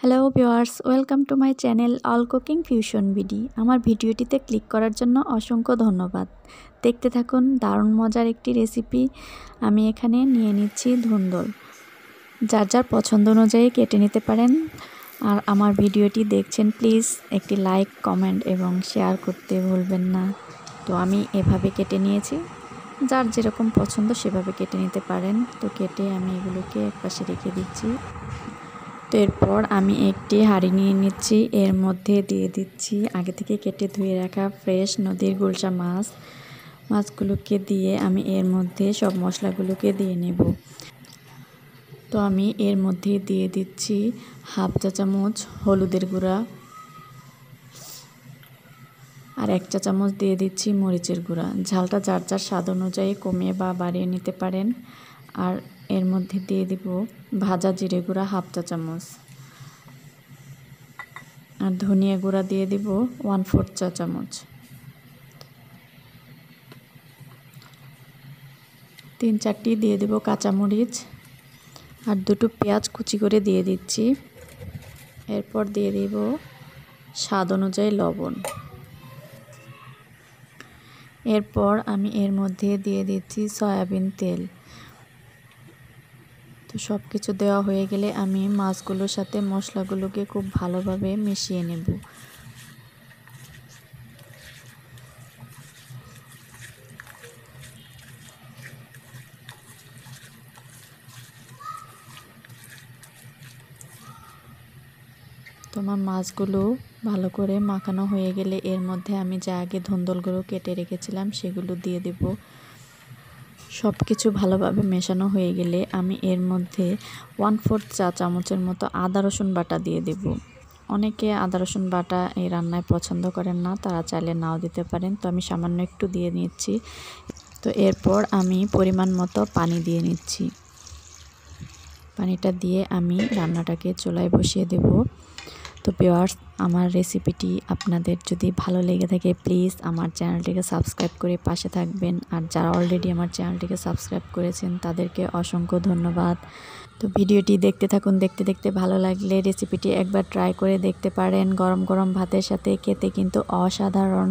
Hello viewers, welcome to my channel all cooking fusion BD. আমার ভিডিওটিতে click করার জন্য অসংখ্য ধন্যবাদ। দেখতে থাকুন, দারুণ মজার একটি রেসিপি। আমি এখানে নিয়ে নিচ্ছি ধুন্দল। যার যার পছন্দ অনুযায়ী কেটে নিতে পারেন। আর আমার ভিডিওটি দেখছেন, প্লিজ একটি লাইক, কমেন্ট এবং শেয়ার করতে ভুলবেন না। তো আমি এভাবে কেটে নিয়েছি, যার যেরকম পছন্দ সেভাবে কেটে নিতে পারেন। তো কেটে আমি এগুলোকে একপাশে রেখে দিচ্ছি। তো এরপর আমি একটি হাঁড়ি নিয়ে নিচ্ছি, এর মধ্যে দিয়ে দিচ্ছি আগে থেকে কেটে ধুয়ে রাখা ফ্রেশ নদীর গুলশা মাছগুলোকে দিয়ে আমি এর মধ্যে সব মশলাগুলোকে দিয়ে নেব। তো আমি এর মধ্যে দিয়ে দিচ্ছি হাফ চা চামচ হলুদের গুঁড়া, আর 1 চা চামচ দিয়ে দিচ্ছি মরিচের গুঁড়া। ঝালটা যার যার স্বাদ অনুযায়ী কমিয়ে বা বাড়িয়ে নিতে পারেন। আর এর মধ্যে দিয়ে দিব ভাজা জিরে গুঁড়া হাফ চা চামচ, আর ধনিয়া গুঁড়া দিয়ে দিব 1/4 চা চামচ, 3-4টি দিয়ে দেব কাঁচামরিচ, আর 2টো পেঁয়াজ কুচি করে দিয়ে দিচ্ছি। এরপর দিয়ে দেব স্বাদ অনুযায়ী লবণ। এরপর আমি এর মধ্যে দিয়ে দিচ্ছি সয়াবিন তেল। তো সব কিছু দেওয়া হয়ে গেলে আমি মাছগুলোর সাথে মশলাগুলোকে খুব ভালোভাবে মিশিয়ে নেব। তোমার মাছগুলো ভালো করে মাখানো হয়ে গেলে এর মধ্যে আমি যা আগে ধুন্দলগুলো কেটে রেখেছিলাম সেগুলো দিয়ে দেব। সব কিছু ভালোভাবে মেশানো হয়ে গেলে আমি এর মধ্যে 1/4 চা চামচের মতো আদা রসুন বাটা দিয়ে দেব। অনেকে আদা রসুন বাটা এই রান্নায় পছন্দ করেন না, তারা চাইলে নাও দিতে পারেন। তো আমি সামান্য একটু দিয়ে নিচ্ছি। তো এরপর আমি পরিমাণ মতো পানি দিয়ে নিচ্ছি। পানিটা দিয়ে আমি রান্নাটাকে চুলায় বসিয়ে দেব। তো ভিউয়ার্স, আমার রেসিপিটি আপনাদের যদি ভালো লেগে থাকে, প্লিজ আমার চ্যানেলটিকে সাবস্ক্রাইব করে পাশে থাকবেন। আর যারা অলরেডি আমার চ্যানেলটিকে সাবস্ক্রাইব করেছেন তাদেরকে অসংখ্য ধন্যবাদ। তো ভিডিওটি দেখতে থাকুন, দেখতে দেখতে ভালো লাগলে রেসিপিটি একবার ট্রাই করে দেখতে পারেন। গরম গরম ভাতের সাথে খেতে কিন্তু অসাধারণ।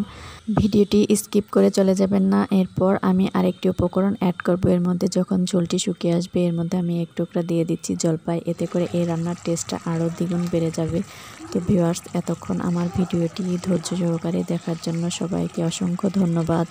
ভিডিওটি স্কিপ করে চলে যাবেন না। এরপর আমি আরেকটি উপকরণ অ্যাড করব এর মধ্যে। যখন ঝোলটি শুকিয়ে আসবে এর মধ্যে আমি 1 টুকরা দিয়ে দিচ্ছি জলপাই। এতে করে এই রান্নার টেস্টটা আরও দ্বিগুণ বেড়ে যাবে। তো ভিউয়ার্স, এতক্ষণ আমার ভিডিওটি ধৈর্য সহকারে দেখার জন্য সবাইকে অসংখ্য ধন্যবাদ।